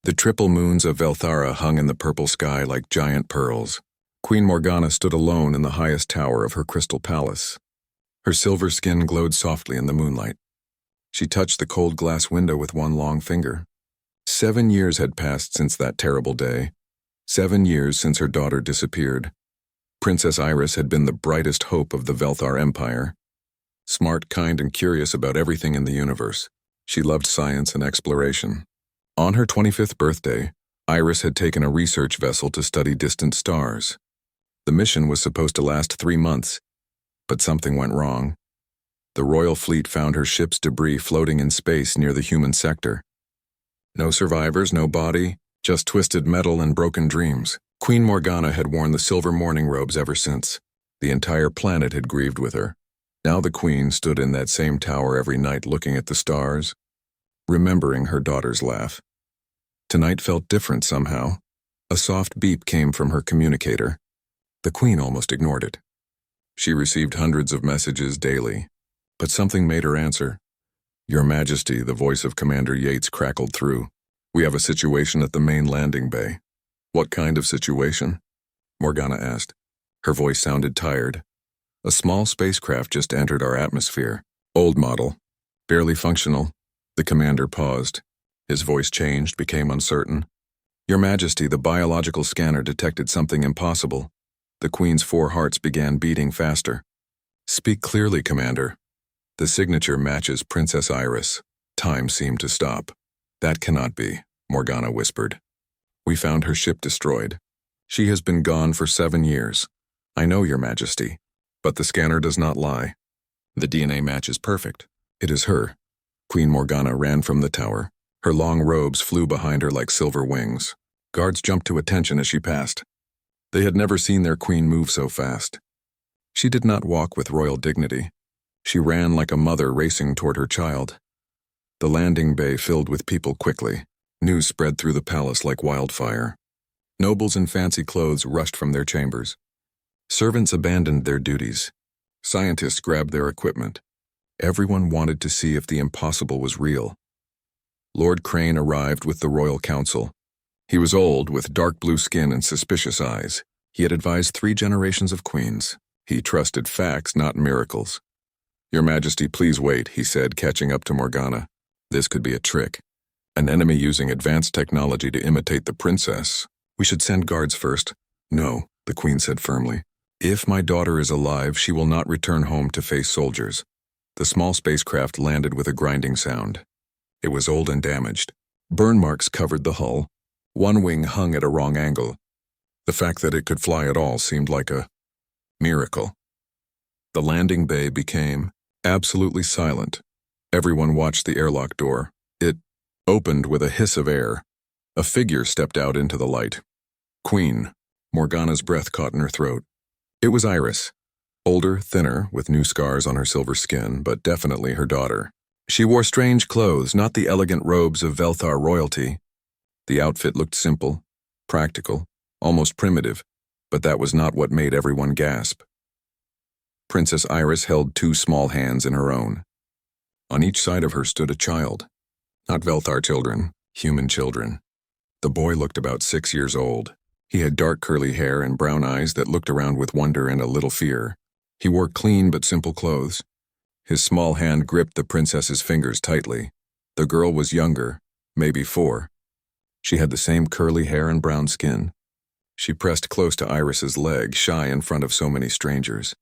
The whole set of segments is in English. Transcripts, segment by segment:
The triple moons of Velthara hung in the purple sky like giant pearls. Queen Morgana stood alone in the highest tower of her crystal palace. Her silver skin glowed softly in the moonlight. She touched the cold glass window with one long finger. 7 years had passed since that terrible day. 7 years since her daughter disappeared. Princess Iris had been the brightest hope of the Velthar Empire. Smart, kind, and curious about everything in the universe, she loved science and exploration. On her 25th birthday, Iris had taken a research vessel to study distant stars. The mission was supposed to last 3 months, but something went wrong. The royal fleet found her ship's debris floating in space near the human sector. No survivors, no body, just twisted metal and broken dreams. Queen Morgana had worn the silver mourning robes ever since. The entire planet had grieved with her. Now the queen stood in that same tower every night looking at the stars, remembering her daughter's laugh. Tonight felt different somehow. A soft beep came from her communicator. The queen almost ignored it. She received hundreds of messages daily, but something made her answer. "Your Majesty," the voice of Commander Yates crackled through. "We have a situation at the main landing bay." "What kind of situation?" Morgana asked. Her voice sounded tired. "A small spacecraft just entered our atmosphere. Old model. Barely functional." The commander paused. His voice changed, became uncertain. "Your Majesty, the biological scanner detected something impossible." The Queen's 4 hearts began beating faster. "Speak clearly, Commander." "The signature matches Princess Iris." Time seemed to stop. "That cannot be," Morgana whispered. "We found her ship destroyed. She has been gone for 7 years. I know, Your Majesty, but the scanner does not lie. The DNA match is perfect. It is her." Queen Morgana ran from the tower. Her long robes flew behind her like silver wings. Guards jumped to attention as she passed. They had never seen their queen move so fast. She did not walk with royal dignity. She ran like a mother racing toward her child. The landing bay filled with people quickly. News spread through the palace like wildfire. Nobles in fancy clothes rushed from their chambers. Servants abandoned their duties. Scientists grabbed their equipment. Everyone wanted to see if the impossible was real. Lord Crane arrived with the royal council. He was old, with dark blue skin and suspicious eyes. He had advised 3 generations of queens. He trusted facts, not miracles. "Your Majesty, please wait," he said, catching up to Morgana. "This could be a trick. An enemy using advanced technology to imitate the princess. We should send guards first." "No," the queen said firmly. "If my daughter is alive, she will not return home to face soldiers." The small spacecraft landed with a grinding sound. It was old and damaged. Burn marks covered the hull. One wing hung at a wrong angle. The fact that it could fly at all seemed like a miracle. The landing bay became absolutely silent. Everyone watched the airlock door. It opened with a hiss of air. A figure stepped out into the light. "Queen." Morgana's breath caught in her throat. It was Iris. Older, thinner, with new scars on her silver skin, but definitely her daughter. She wore strange clothes, not the elegant robes of Velthar royalty. The outfit looked simple, practical, almost primitive, but that was not what made everyone gasp. Princess Iris held 2 small hands in her own. On each side of her stood a child. Not Velthar children, human children. The boy looked about 6 years old. He had dark curly hair and brown eyes that looked around with wonder and a little fear. He wore clean but simple clothes. His small hand gripped the princess's fingers tightly. The girl was younger, maybe 4. She had the same curly hair and brown skin. She pressed close to Iris's leg, shy in front of so many strangers.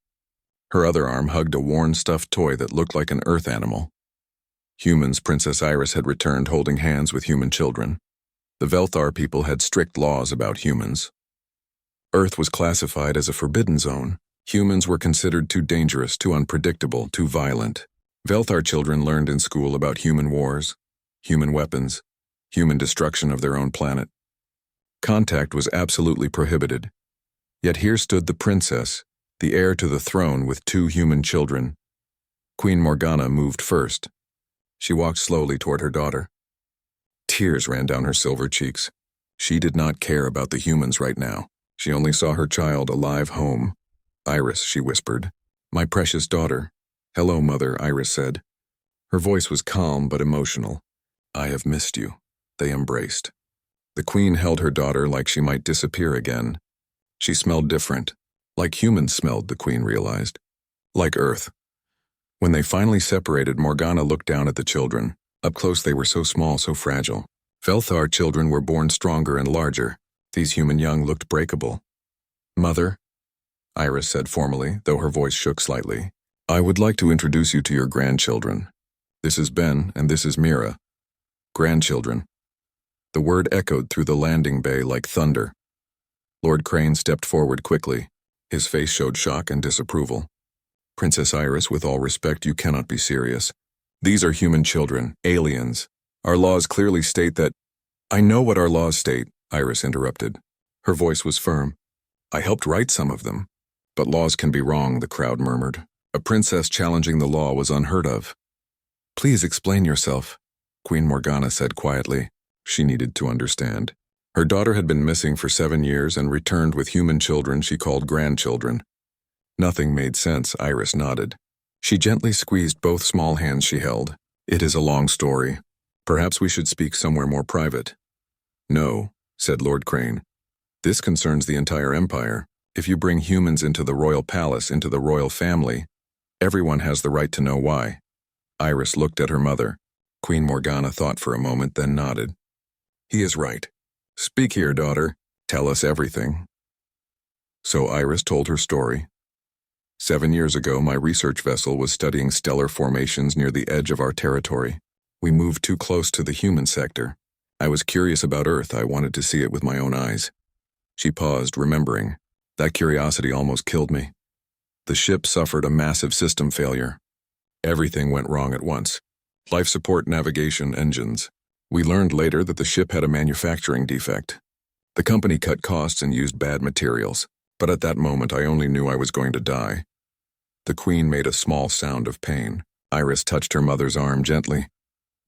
Her other arm hugged a worn stuffed toy that looked like an earth animal. Humans, Princess Iris had returned holding hands with human children. The Velthar people had strict laws about humans. Earth was classified as a forbidden zone. Humans were considered too dangerous, too unpredictable, too violent. Velthar children learned in school about human wars, human weapons, human destruction of their own planet. Contact was absolutely prohibited. Yet here stood the princess, the heir to the throne with 2 human children. Queen Morgana moved first. She walked slowly toward her daughter. Tears ran down her silver cheeks. She did not care about the humans right now. She only saw her child alive home. "Iris," she whispered. "My precious daughter." "Hello, Mother," Iris said. Her voice was calm but emotional. "I have missed you." They embraced. The queen held her daughter like she might disappear again. She smelled different. Like humans smelled, the queen realized. Like Earth. When they finally separated, Morgana looked down at the children. Up close they were so small, so fragile. Velthar children were born stronger and larger. These human young looked breakable. "Mother," Iris said formally, though her voice shook slightly, "I would like to introduce you to your grandchildren. This is Ben, and this is Mira. Grandchildren." The word echoed through the landing bay like thunder. Lord Crane stepped forward quickly. His face showed shock and disapproval. "Princess Iris, with all respect, you cannot be serious. These are human children, aliens. Our laws clearly state that—" "I know what our laws state," Iris interrupted. Her voice was firm. "I helped write some of them. But laws can be wrong," the crowd murmured. A princess challenging the law was unheard of. "Please explain yourself," Queen Morgana said quietly. She needed to understand. Her daughter had been missing for 7 years and returned with human children she called grandchildren. Nothing made sense, Iris nodded. She gently squeezed both small hands she held. "It is a long story. Perhaps we should speak somewhere more private." "No," said Lord Crane. "This concerns the entire empire. If you bring humans into the royal palace, into the royal family, everyone has the right to know why." Iris looked at her mother. Queen Morgana thought for a moment, then nodded. "He is right. Speak here, daughter. Tell us everything." So Iris told her story. 7 years ago, my research vessel was studying stellar formations near the edge of our territory. We moved too close to the human sector. I was curious about Earth. I wanted to see it with my own eyes. She paused, remembering. That curiosity almost killed me. The ship suffered a massive system failure. Everything went wrong at once. Life support, navigation, engines. We learned later that the ship had a manufacturing defect. The company cut costs and used bad materials, but at that moment I only knew I was going to die. The queen made a small sound of pain. Iris touched her mother's arm gently.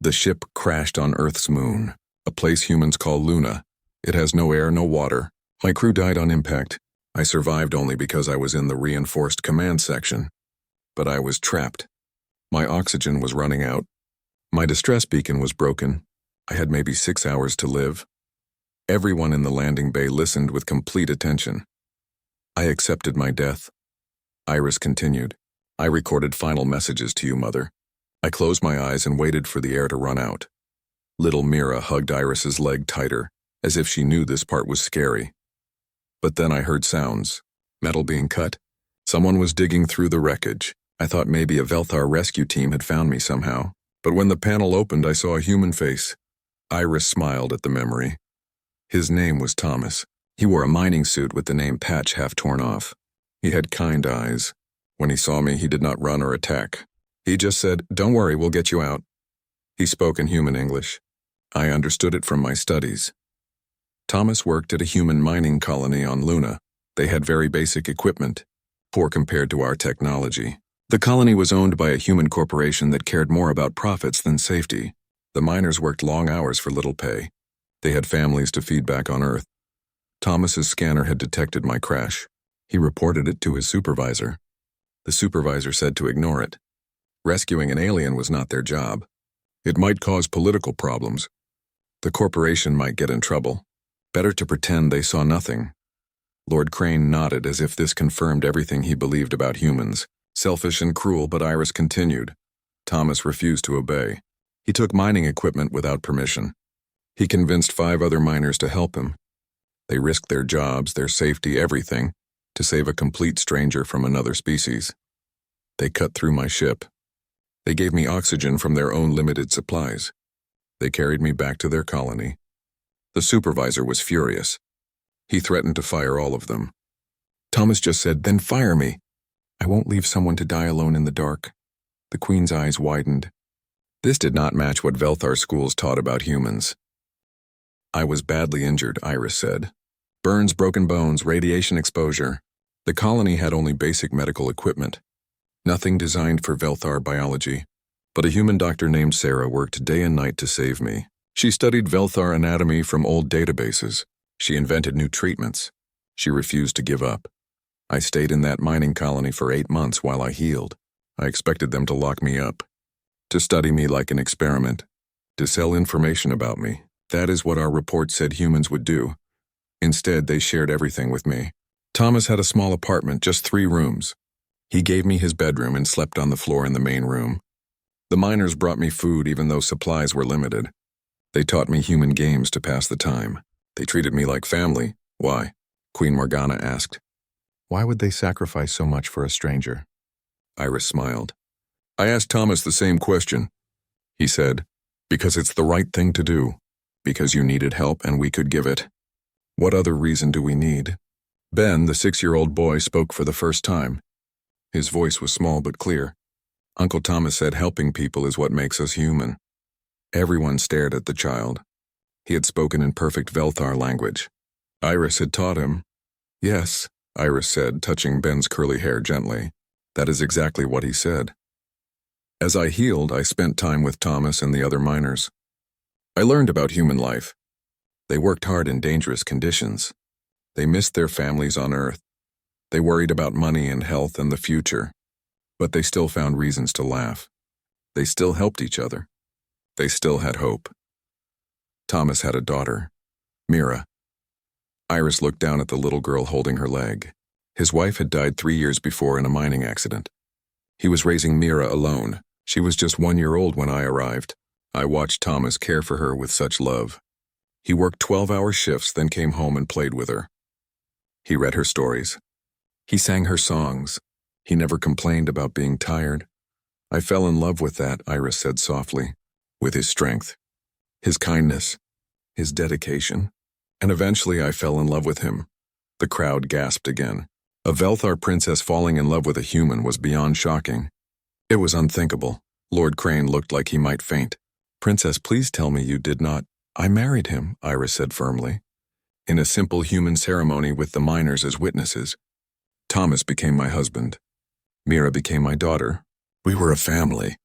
The ship crashed on Earth's moon, a place humans call Luna. It has no air, no water. My crew died on impact. I survived only because I was in the reinforced command section. But I was trapped. My oxygen was running out. My distress beacon was broken. I had maybe 6 hours to live. Everyone in the landing bay listened with complete attention. I accepted my death. Iris continued. I recorded final messages to you, Mother. I closed my eyes and waited for the air to run out. Little Mira hugged Iris's leg tighter, as if she knew this part was scary. But then I heard sounds. Metal being cut. Someone was digging through the wreckage. I thought maybe a Velthar rescue team had found me somehow. But when the panel opened, I saw a human face. Iris smiled at the memory. His name was Thomas. He wore a mining suit with the name Patch half torn off. He had kind eyes. When he saw me, he did not run or attack. He just said, "Don't worry, we'll get you out." He spoke in human English. I understood it from my studies. Thomas worked at a human mining colony on Luna. They had very basic equipment, poor compared to our technology. The colony was owned by a human corporation that cared more about profits than safety. The miners worked long hours for little pay. They had families to feed back on Earth. Thomas's scanner had detected my crash. He reported it to his supervisor. The supervisor said to ignore it. Rescuing an alien was not their job. It might cause political problems. The corporation might get in trouble. Better to pretend they saw nothing. Lord Crane nodded as if this confirmed everything he believed about humans. Selfish and cruel, but Iris continued. Thomas refused to obey. He took mining equipment without permission. He convinced 5 other miners to help him. They risked their jobs, their safety, everything, to save a complete stranger from another species. They cut through my ship. They gave me oxygen from their own limited supplies. They carried me back to their colony. The supervisor was furious. He threatened to fire all of them. Thomas just said, "Then fire me. I won't leave someone to die alone in the dark." The Queen's eyes widened. This did not match what Velthar schools taught about humans. "I was badly injured," Iris said. "Burns, broken bones, radiation exposure." The colony had only basic medical equipment. Nothing designed for Velthar biology. But a human doctor named Sarah worked day and night to save me. She studied Velthar anatomy from old databases. She invented new treatments. She refused to give up. I stayed in that mining colony for 8 months while I healed. I expected them to lock me up, to study me like an experiment, to sell information about me. That is what our report said humans would do. Instead, they shared everything with me. Thomas had a small apartment, just 3 rooms. He gave me his bedroom and slept on the floor in the main room. The miners brought me food even though supplies were limited. They taught me human games to pass the time. They treated me like family. Why? Queen Morgana asked. Why would they sacrifice so much for a stranger? Iris smiled. I asked Thomas the same question. He said, because it's the right thing to do. Because you needed help and we could give it. What other reason do we need? Ben, the 6-year-old boy, spoke for the first time. His voice was small but clear. Uncle Thomas said helping people is what makes us human. Everyone stared at the child. He had spoken in perfect Velthar language. Iris had taught him. Yes, Iris said, touching Ben's curly hair gently. That is exactly what he said. As I healed, I spent time with Thomas and the other miners. I learned about human life. They worked hard in dangerous conditions. They missed their families on Earth. They worried about money and health and the future. But they still found reasons to laugh. They still helped each other. They still had hope. Thomas had a daughter, Mira. Iris looked down at the little girl holding her leg. His wife had died 3 years before in a mining accident. He was raising Mira alone. She was just 1 year old when I arrived. I watched Thomas care for her with such love. He worked 12-hour shifts, then came home and played with her. He read her stories. He sang her songs. He never complained about being tired. I fell in love with that, Iris said softly, with his strength, his kindness, his dedication. And eventually I fell in love with him. The crowd gasped again. A Velthar princess falling in love with a human was beyond shocking. It was unthinkable. Lord Crane looked like he might faint. Princess, please tell me you did not. I married him, Iris said firmly. In a simple human ceremony with the miners as witnesses. Thomas became my husband. Mira became my daughter. We were a family.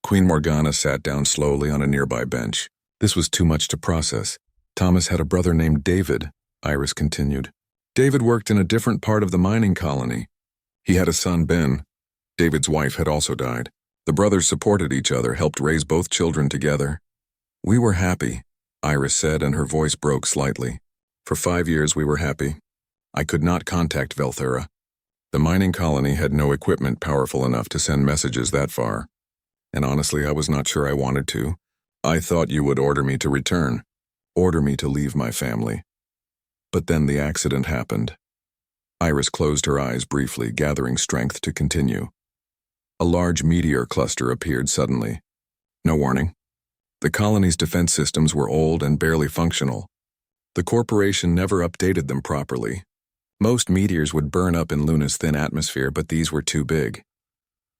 Queen Morgana sat down slowly on a nearby bench. This was too much to process. Thomas had a brother named David, Iris continued. David worked in a different part of the mining colony. He had a son, Ben. David's wife had also died. The brothers supported each other, helped raise both children together. We were happy, Iris said, and her voice broke slightly. For 5 years we were happy. I could not contact Velthara. The mining colony had no equipment powerful enough to send messages that far. And honestly, I was not sure I wanted to. I thought you would order me to return. Order me to leave my family. But then the accident happened. Iris closed her eyes briefly, gathering strength to continue. A large meteor cluster appeared suddenly. No warning. The colony's defense systems were old and barely functional. The corporation never updated them properly. Most meteors would burn up in Luna's thin atmosphere, but these were too big.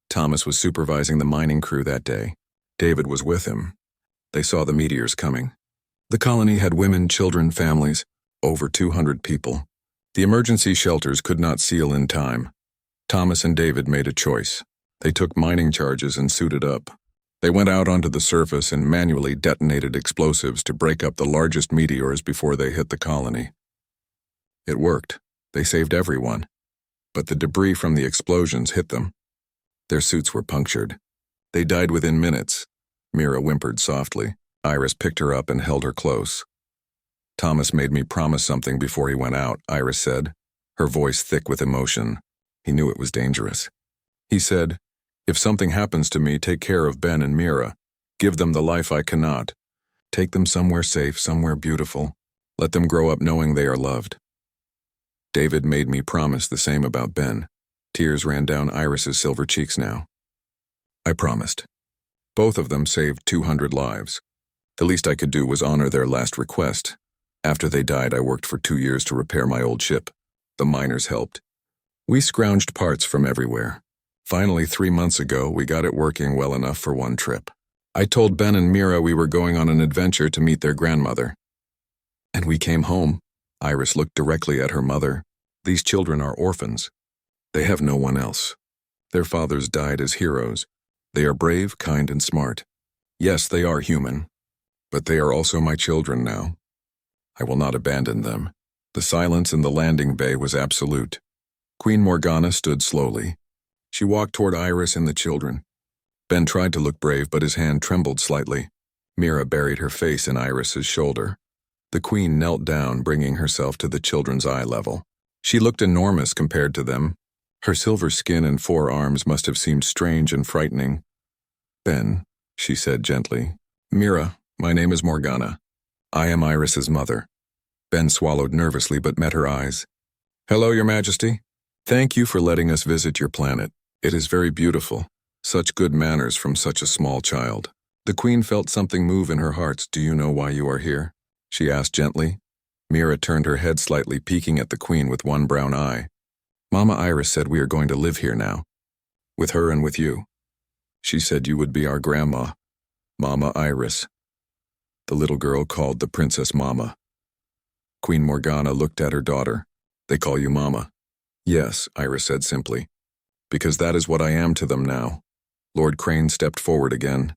Thomas was supervising the mining crew that day. David was with him. They saw the meteors coming. The colony had women, children, families, over 200 people. The emergency shelters could not seal in time. Thomas and David made a choice. They took mining charges and suited up. They went out onto the surface and manually detonated explosives to break up the largest meteors before they hit the colony. It worked. They saved everyone. But the debris from the explosions hit them. Their suits were punctured. They died within minutes. Mira whimpered softly. Iris picked her up and held her close. Thomas made me promise something before he went out, Iris said, her voice thick with emotion. He knew it was dangerous. He said, if something happens to me, take care of Ben and Mira. Give them the life I cannot. Take them somewhere safe, somewhere beautiful. Let them grow up knowing they are loved. David made me promise the same about Ben. Tears ran down Iris's silver cheeks now. I promised. Both of them saved 200 lives. The least I could do was honor their last request. After they died, I worked for 2 years to repair my old ship. The miners helped. We scrounged parts from everywhere. Finally, 3 months ago, we got it working well enough for one trip. I told Ben and Mira we were going on an adventure to meet their grandmother. And we came home. Iris looked directly at her mother. These children are orphans. They have no one else. Their fathers died as heroes. They are brave, kind, and smart. Yes, they are human. But they are also my children now. I will not abandon them. The silence in the landing bay was absolute. Queen Morgana stood slowly. She walked toward Iris and the children. Ben tried to look brave, but his hand trembled slightly. Mira buried her face in Iris's shoulder. The queen knelt down, bringing herself to the children's eye level. She looked enormous compared to them. Her silver skin and forearms must have seemed strange and frightening. "Ben," she said gently. "Mira, my name is Morgana. I am Iris's mother." Ben swallowed nervously but met her eyes. "Hello, Your Majesty. Thank you for letting us visit your planet. It is very beautiful. Such good manners from such a small child." The queen felt something move in her heart. "Do you know why you are here?" she asked gently. Mira turned her head slightly, peeking at the queen with one brown eye. "Mama Iris said we are going to live here now. With her and with you. She said you would be our grandma, Mama Iris." The little girl called the princess Mama. Queen Morgana looked at her daughter. "They call you Mama." "Yes," Iris said simply. "Because that is what I am to them now." Lord Crane stepped forward again.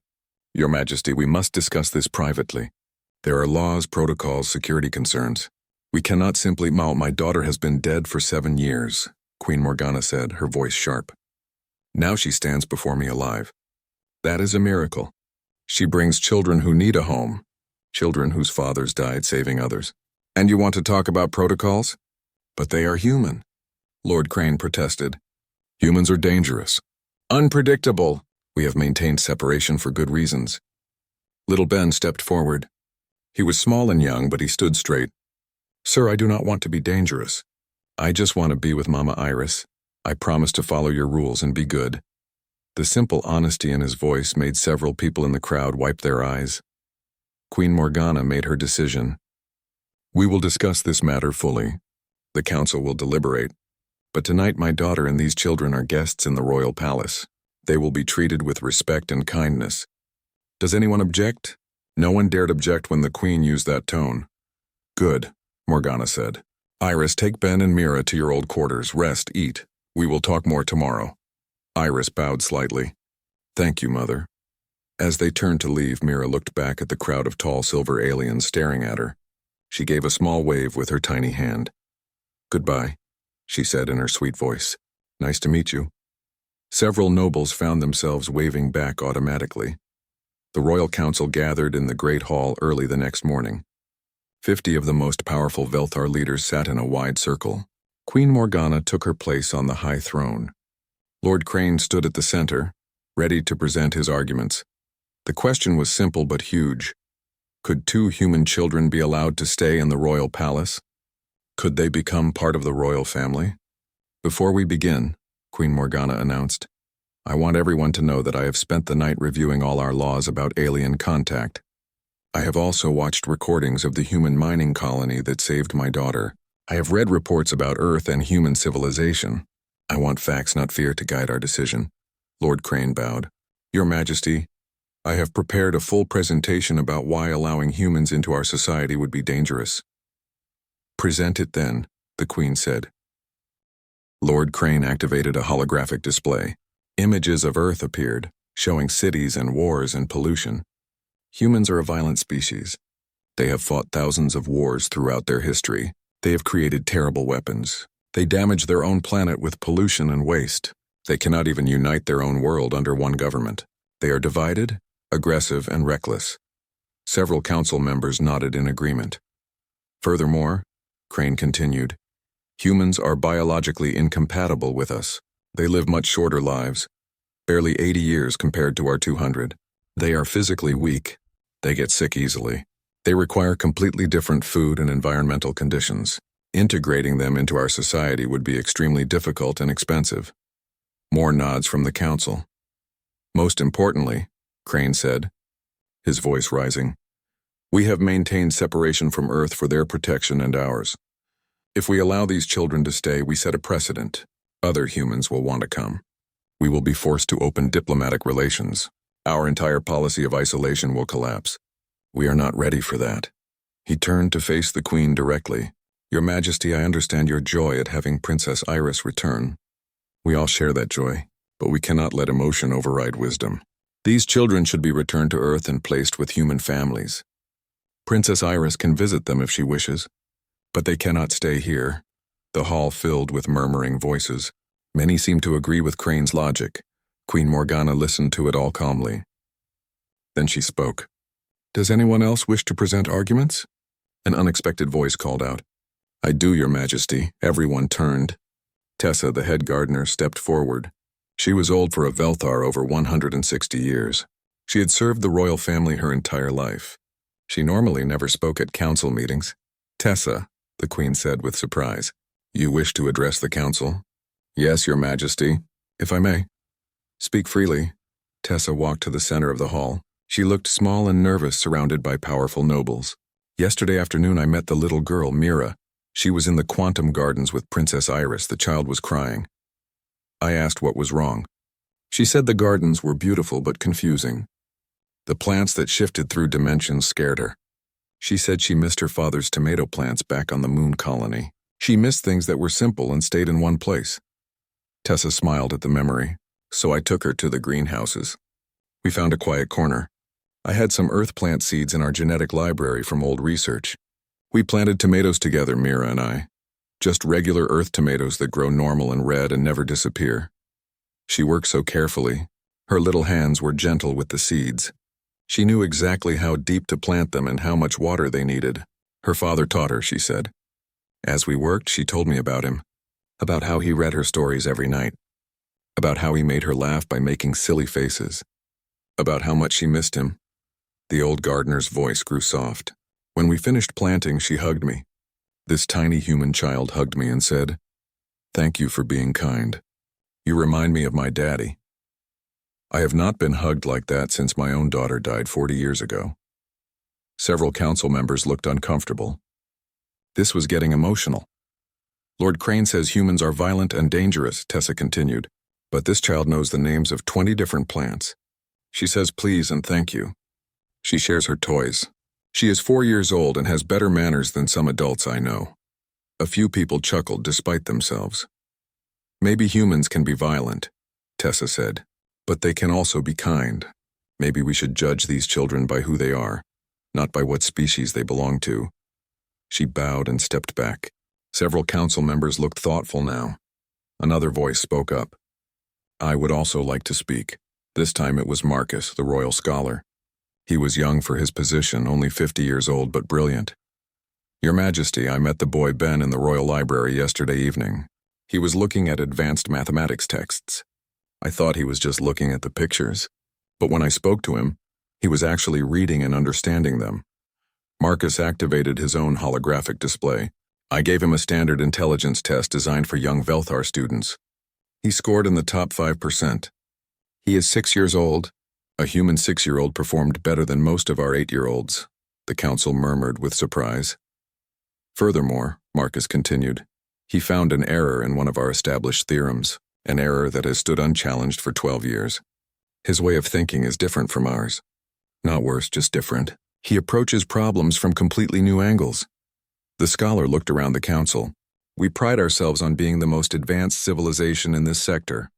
"Your Majesty, we must discuss this privately. There are laws, protocols, security concerns. We cannot simply— My daughter has been dead for 7 years, Queen Morgana said, her voice sharp. Now she stands before me alive. That is a miracle. She brings children who need a home, children whose fathers died saving others. And you want to talk about protocols? But they are human," Lord Crane protested. "Humans are dangerous. Unpredictable. We have maintained separation for good reasons." Little Ben stepped forward. He was small and young, but he stood straight. "Sir, I do not want to be dangerous. I just want to be with Mama Iris. I promise to follow your rules and be good." The simple honesty in his voice made several people in the crowd wipe their eyes. Queen Morgana made her decision. "We will discuss this matter fully. The council will deliberate. But tonight my daughter and these children are guests in the royal palace. They will be treated with respect and kindness. Does anyone object?" No one dared object when the queen used that tone. "Good," Morgana said. "Iris, take Ben and Mira to your old quarters. Rest, eat. We will talk more tomorrow." Iris bowed slightly. "Thank you, Mother." As they turned to leave, Mira looked back at the crowd of tall silver aliens staring at her. She gave a small wave with her tiny hand. "Goodbye," she said in her sweet voice. "Nice to meet you." Several nobles found themselves waving back automatically. The royal council gathered in the great hall early the next morning. 50 of the most powerful Velthar leaders sat in a wide circle. Queen Morgana took her place on the high throne. Lord Crane stood at the center, ready to present his arguments. The question was simple but huge. Could 2 human children be allowed to stay in the royal palace? Could they become part of the royal family? "Before we begin," Queen Morgana announced, "I want everyone to know that I have spent the night reviewing all our laws about alien contact. I have also watched recordings of the human mining colony that saved my daughter. I have read reports about Earth and human civilization. I want facts, not fear, to guide our decision." Lord Crane bowed. "Your Majesty, I have prepared a full presentation about why allowing humans into our society would be dangerous." "Present it then," the Queen said. Lord Crane activated a holographic display. Images of Earth appeared, showing cities and wars and pollution. Humans are a violent species. They have fought thousands of wars throughout their history. They have created terrible weapons. They damage their own planet with pollution and waste. They cannot even unite their own world under one government. They are divided, aggressive, and reckless. Several council members nodded in agreement. Furthermore, Crane continued, humans are biologically incompatible with us. They live much shorter lives, barely 80 years compared to our 200. They are physically weak. They get sick easily. They require completely different food and environmental conditions. Integrating them into our society would be extremely difficult and expensive. More nods from the council. Most importantly, Crane said, his voice rising, we have maintained separation from Earth for their protection and ours. If we allow these children to stay, we set a precedent. Other humans will want to come. We will be forced to open diplomatic relations. Our entire policy of isolation will collapse. We are not ready for that. He turned to face the Queen directly. Your Majesty, I understand your joy at having Princess Iris return. We all share that joy, but we cannot let emotion override wisdom. These children should be returned to Earth and placed with human families. Princess Iris can visit them if she wishes, but they cannot stay here. The hall filled with murmuring voices. Many seemed to agree with Crane's logic. Queen Morgana listened to it all calmly. Then she spoke. Does anyone else wish to present arguments? An unexpected voice called out. I do, Your Majesty. Everyone turned. Tessa, the head gardener, stepped forward. She was old for a Velthar, over 160 years. She had served the royal family her entire life. She normally never spoke at council meetings. Tessa, the queen said with surprise, you wish to address the council? Yes, Your Majesty, if I may. Speak freely. Tessa walked to the center of the hall. She looked small and nervous, surrounded by powerful nobles. Yesterday afternoon I met the little girl, Mira. She was in the Quantum Gardens with Princess Iris. The child was crying. I asked what was wrong. She said the gardens were beautiful but confusing. The plants that shifted through dimensions scared her. She said she missed her father's tomato plants back on the moon colony. She missed things that were simple and stayed in one place. Tessa smiled at the memory, so I took her to the greenhouses. We found a quiet corner. I had some earth plant seeds in our genetic library from old research. We planted tomatoes together, Mira and I. Just regular earth tomatoes that grow normal and red and never disappear. She worked so carefully. Her little hands were gentle with the seeds. She knew exactly how deep to plant them and how much water they needed. Her father taught her, she said. As we worked, she told me about him, about how he read her stories every night, about how he made her laugh by making silly faces, about how much she missed him. The old gardener's voice grew soft. When we finished planting, she hugged me. This tiny human child hugged me and said, "Thank you for being kind. You remind me of my daddy." I have not been hugged like that since my own daughter died 40 years ago. Several council members looked uncomfortable. This was getting emotional. Lord Crane says humans are violent and dangerous, Tessa continued, but this child knows the names of 20 different plants. She says please and thank you. She shares her toys. She is 4 years old and has better manners than some adults I know. A few people chuckled despite themselves. Maybe humans can be violent, Tessa said, but they can also be kind. Maybe we should judge these children by who they are, not by what species they belong to. She bowed and stepped back. Several council members looked thoughtful now. Another voice spoke up. I would also like to speak. This time it was Marcus, the royal scholar. He was young for his position, only 50 years old, but brilliant. Your Majesty, I met the boy Ben in the Royal Library yesterday evening. He was looking at advanced mathematics texts. I thought he was just looking at the pictures, but when I spoke to him, he was actually reading and understanding them. Marcus activated his own holographic display. I gave him a standard intelligence test designed for young Velthar students. He scored in the top 5%. He is 6 years old. A human 6-year-old performed better than most of our 8-year-olds, the council murmured with surprise. Furthermore, Marcus continued, he found an error in one of our established theorems, an error that has stood unchallenged for 12 years. His way of thinking is different from ours. Not worse, just different. He approaches problems from completely new angles. The scholar looked around the council. We pride ourselves on being the most advanced civilization in this sector,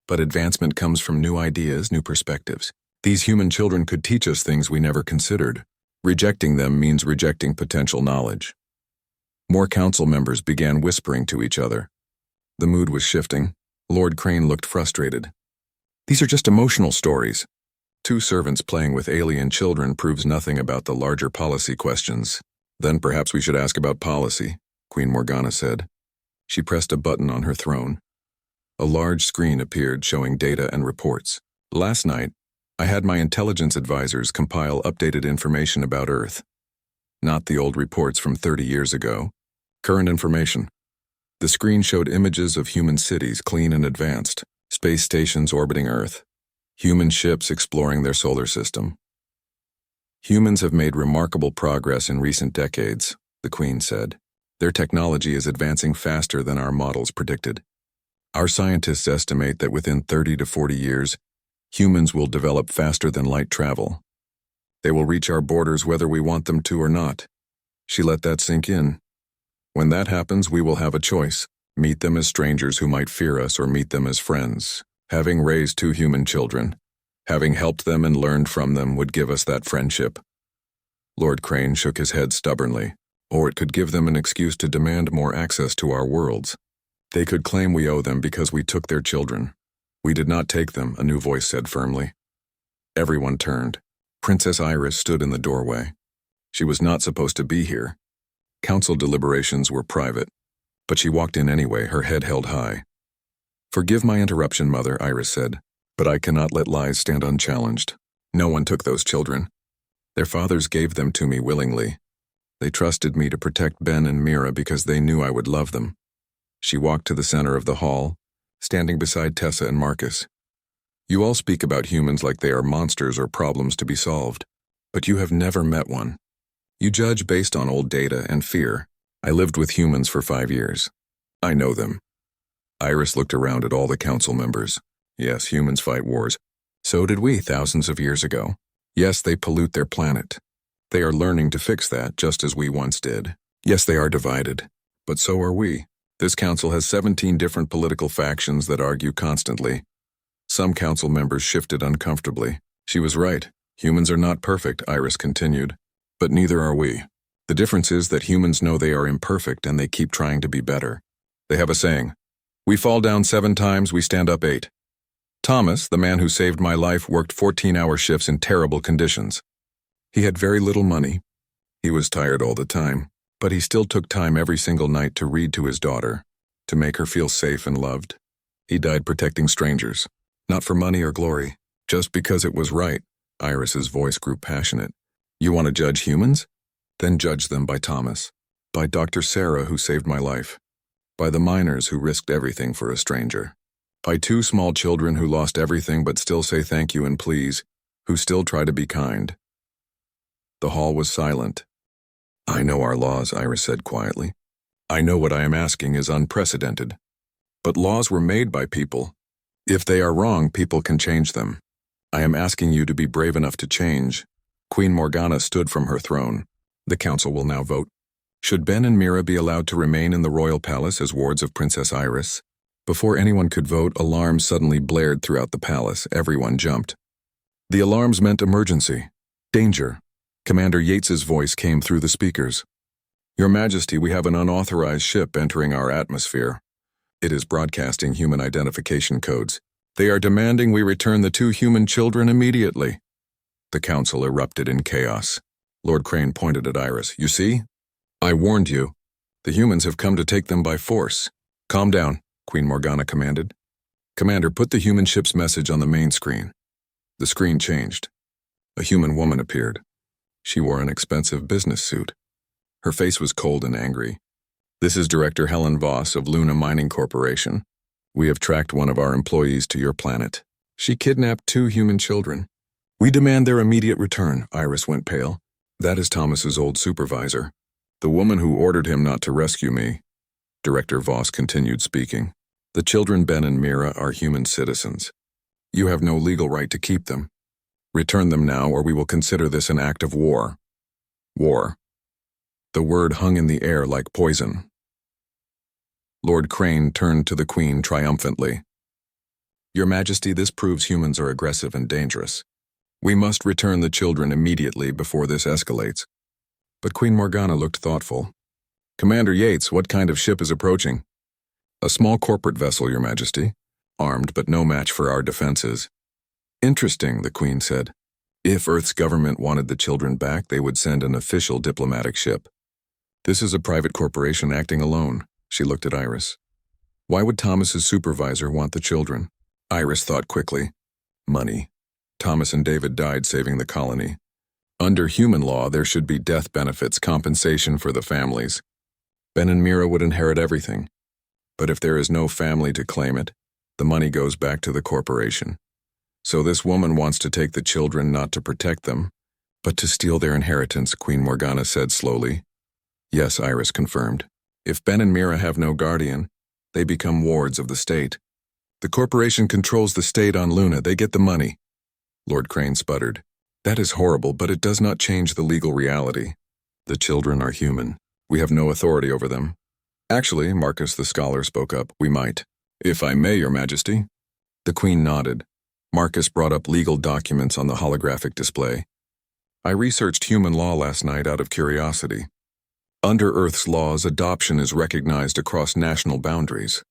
but advancement comes from new ideas, new perspectives. These human children could teach us things we never considered. Rejecting them means rejecting potential knowledge. More council members began whispering to each other. The mood was shifting. Lord Crane looked frustrated. These are just emotional stories. 2 servants playing with alien children proves nothing about the larger policy questions. Then perhaps we should ask about policy, Queen Morgana said. She pressed a button on her throne. A large screen appeared showing data and reports. Last night, I had my intelligence advisors compile updated information about Earth. Not the old reports from 30 years ago. Current information. The screen showed images of human cities, clean and advanced, space stations orbiting Earth, human ships exploring their solar system. Humans have made remarkable progress in recent decades, the Queen said. Their technology is advancing faster than our models predicted. Our scientists estimate that within 30 to 40 years, humans will develop faster than light travel. They will reach our borders whether we want them to or not. She let that sink in. When that happens, we will have a choice. Meet them as strangers who might fear us or meet them as friends. Having raised 2 human children, having helped them and learned from them would give us that friendship. Lord Crane shook his head stubbornly, or it could give them an excuse to demand more access to our worlds. They could claim we owe them because we took their children. We did not take them, a new voice said firmly. Everyone turned. Princess Iris stood in the doorway. She was not supposed to be here. Council deliberations were private, but she walked in anyway, her head held high. "Forgive my interruption, Mother," Iris said, "but I cannot let lies stand unchallenged. No one took those children. Their fathers gave them to me willingly. They trusted me to protect Ben and Mira because they knew I would love them." She walked to the center of the hall, standing beside Tessa and Marcus. "You all speak about humans like they are monsters or problems to be solved, but you have never met one. You judge based on old data and fear. I lived with humans for 5 years. I know them." Iris looked around at all the council members. Yes, humans fight wars. So did we thousands of years ago. Yes, they pollute their planet. They are learning to fix that, just as we once did. Yes, they are divided, but so are we. This council has 17 different political factions that argue constantly. Some council members shifted uncomfortably. She was right. Humans are not perfect, Iris continued. But neither are we. The difference is that humans know they are imperfect and they keep trying to be better. They have a saying, "We fall down 7 times, we stand up 8. Thomas, the man who saved my life, worked 14-hour shifts in terrible conditions. He had very little money. He was tired all the time, but he still took time every single night to read to his daughter, to make her feel safe and loved. He died protecting strangers, not for money or glory, just because it was right." Iris's voice grew passionate. "You want to judge humans? Then judge them by Thomas, by Dr. Sarah who saved my life, by the miners who risked everything for a stranger, by 2 small children who lost everything but still say thank you and please, who still try to be kind." The hall was silent. "I know our laws," Iris said quietly. "I know what I am asking is unprecedented. But laws were made by people. If they are wrong, people can change them. I am asking you to be brave enough to change." Queen Morgana stood from her throne. "The council will now vote. Should Ben and Mira be allowed to remain in the royal palace as wards of Princess Iris?" Before anyone could vote, alarms suddenly blared throughout the palace. Everyone jumped. The alarms meant emergency. Danger. Commander Yates's voice came through the speakers. "Your Majesty, we have an unauthorized ship entering our atmosphere. It is broadcasting human identification codes. They are demanding we return the 2 human children immediately." The council erupted in chaos. Lord Crane pointed at Iris. "You see? I warned you. The humans have come to take them by force." "Calm down," Queen Morgana commanded. "Commander, put the human ship's message on the main screen." The screen changed. A human woman appeared. She wore an expensive business suit. Her face was cold and angry. "This is Director Helen Voss of Luna Mining Corporation. We have tracked one of our employees to your planet. She kidnapped 2 human children. We demand their immediate return." Iris went pale. "That is Thomas's old supervisor. The woman who ordered him not to rescue me." Director Voss continued speaking. "The children Ben and Mira are human citizens. You have no legal right to keep them. Return them now or we will consider this an act of war." War. The word hung in the air like poison. Lord Crane turned to the Queen triumphantly. "Your Majesty, this proves humans are aggressive and dangerous. We must return the children immediately before this escalates." But Queen Morgana looked thoughtful. "Commander Yates, what kind of ship is approaching?" "A small corporate vessel, Your Majesty. Armed, but no match for our defenses." "Interesting," the Queen said. "If Earth's government wanted the children back, they would send an official diplomatic ship. This is a private corporation acting alone." She looked at Iris. "Why would Thomas's supervisor want the children?" Iris thought quickly. "Money. Thomas and David died saving the colony. Under human law, there should be death benefits, compensation for the families. Ben and Mira would inherit everything. But if there is no family to claim it, the money goes back to the corporation. So this woman wants to take the children not to protect them, but to steal their inheritance," Queen Morgana said slowly. "Yes," Iris confirmed. "If Ben and Mira have no guardian, they become wards of the state. The corporation controls the state on Luna. They get the money." Lord Crane sputtered. "That is horrible, but it does not change the legal reality. The children are human. We have no authority over them." "Actually," Marcus the scholar spoke up, "we might." "If I may, Your Majesty." The Queen nodded. Marcus brought up legal documents on the holographic display. "I researched human law last night out of curiosity. Under Earth's laws, adoption is recognized across national boundaries.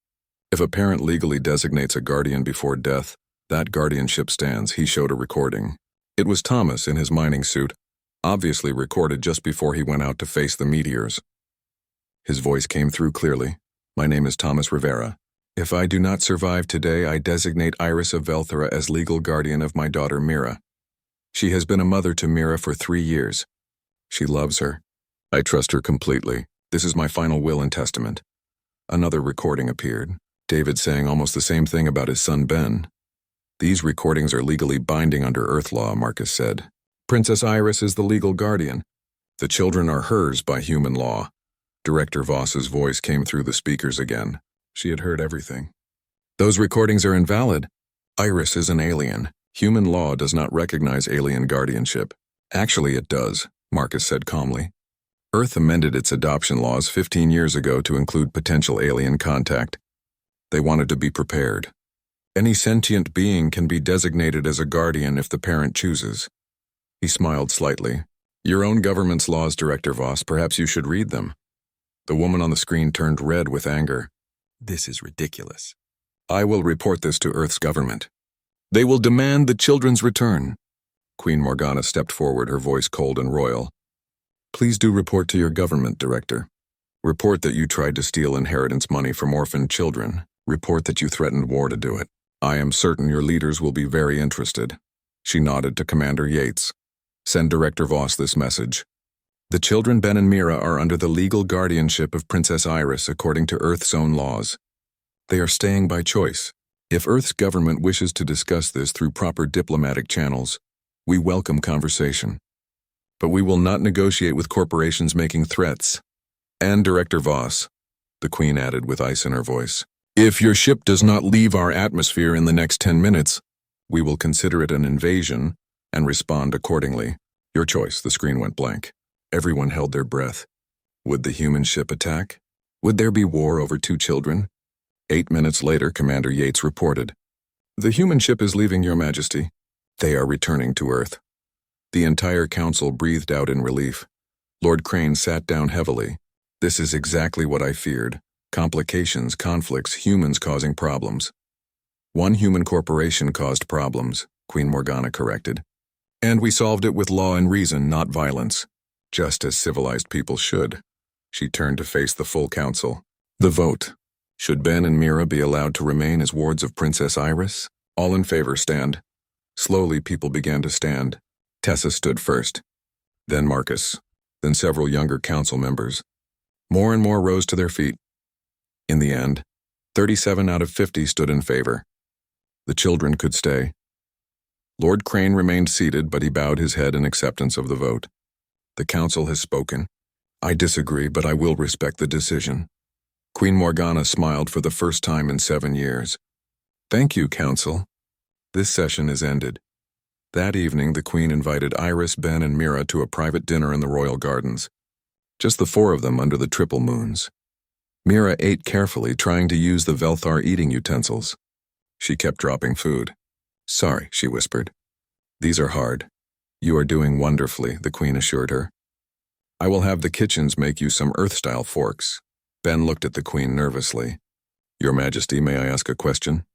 If a parent legally designates a guardian before death, that guardianship stands." He showed a recording. It was Thomas in his mining suit, obviously recorded just before he went out to face the meteors. His voice came through clearly. "My name is Thomas Rivera. If I do not survive today, I designate Iris of Velthora as legal guardian of my daughter Mira. She has been a mother to Mira for 3 years. She loves her. I trust her completely. This is my final will and testament." Another recording appeared, David saying almost the same thing about his son Ben. "These recordings are legally binding under Earth law," Marcus said. "Princess Iris is the legal guardian. The children are hers by human law." Director Voss's voice came through the speakers again. She had heard everything. "Those recordings are invalid. Iris is an alien. Human law does not recognize alien guardianship." "Actually, it does," Marcus said calmly. "Earth amended its adoption laws 15 years ago to include potential alien contact. They wanted to be prepared. Any sentient being can be designated as a guardian if the parent chooses." He smiled slightly. "Your own government's laws, Director Voss. Perhaps you should read them." The woman on the screen turned red with anger. "This is ridiculous. I will report this to Earth's government. They will demand the children's return." Queen Morgana stepped forward, her voice cold and royal. "Please do report to your government, Director. Report that you tried to steal inheritance money from orphaned children. Report that you threatened war to do it. I am certain your leaders will be very interested." She nodded to Commander Yates. "Send Director Voss this message. The children Ben and Mira are under the legal guardianship of Princess Iris according to Earth's own laws. They are staying by choice. If Earth's government wishes to discuss this through proper diplomatic channels, we welcome conversation. But we will not negotiate with corporations making threats. And Director Voss," the Queen added with ice in her voice, "if your ship does not leave our atmosphere in the next 10 minutes, we will consider it an invasion and respond accordingly. Your choice." The screen went blank. Everyone held their breath. Would the human ship attack? Would there be war over 2 children? 8 minutes later, Commander Yates reported, "The human ship is leaving, Your Majesty. They are returning to Earth." The entire council breathed out in relief. Lord Crane sat down heavily. "This is exactly what I feared. Complications, conflicts, humans causing problems." "One human corporation caused problems," Queen Morgana corrected. "And we solved it with law and reason, not violence. Just as civilized people should." She turned to face the full council. "The vote. Should Ben and Mira be allowed to remain as wards of Princess Iris? All in favor stand." Slowly, people began to stand. Tessa stood first. Then Marcus. Then several younger council members. More and more rose to their feet. In the end, 37 out of 50 stood in favor. The children could stay. Lord Crane remained seated, but he bowed his head in acceptance of the vote. "The council has spoken. I disagree, but I will respect the decision." Queen Morgana smiled for the first time in 7 years. "Thank you, council. This session is ended." That evening, the Queen invited Iris, Ben, and Mira to a private dinner in the royal gardens. Just the 4 of them under the triple moons. Mira ate carefully, trying to use the Velthar eating utensils. She kept dropping food. "Sorry," she whispered. "These are hard." "You are doing wonderfully," the Queen assured her. "I will have the kitchens make you some Earth-style forks." Ben looked at the Queen nervously. "Your Majesty, may I ask a question?"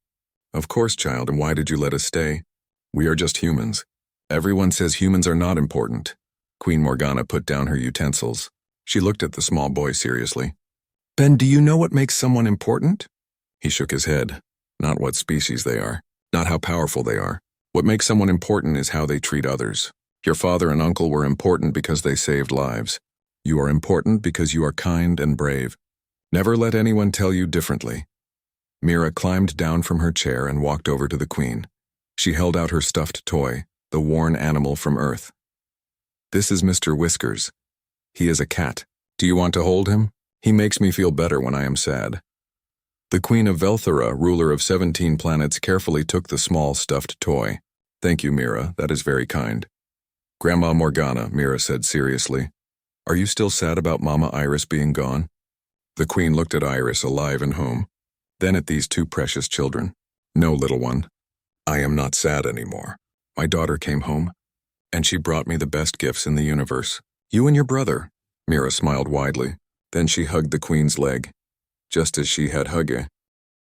"Of course, child, and why did you let us stay?" "We are just humans. Everyone says humans are not important." Queen Morgana put down her utensils. She looked at the small boy seriously. "Ben, do you know what makes someone important?" He shook his head. "Not what species they are, not how powerful they are. What makes someone important is how they treat others. Your father and uncle were important because they saved lives. You are important because you are kind and brave. Never let anyone tell you differently." Mira climbed down from her chair and walked over to the Queen. She held out her stuffed toy, the worn animal from Earth. "This is Mr. Whiskers. He is a cat. Do you want to hold him? He makes me feel better when I am sad." The Queen of Velthora, ruler of 17 planets, carefully took the small stuffed toy. "Thank you, Mira. That is very kind." "Grandma Morgana," Mira said seriously, "are you still sad about Mama Iris being gone?" The Queen looked at Iris, alive and home, then at these 2 precious children. "No, little one. I am not sad anymore. My daughter came home, and she brought me the best gifts in the universe. You and your brother." Mira smiled widely. Then she hugged the Queen's leg. Just as she had hugged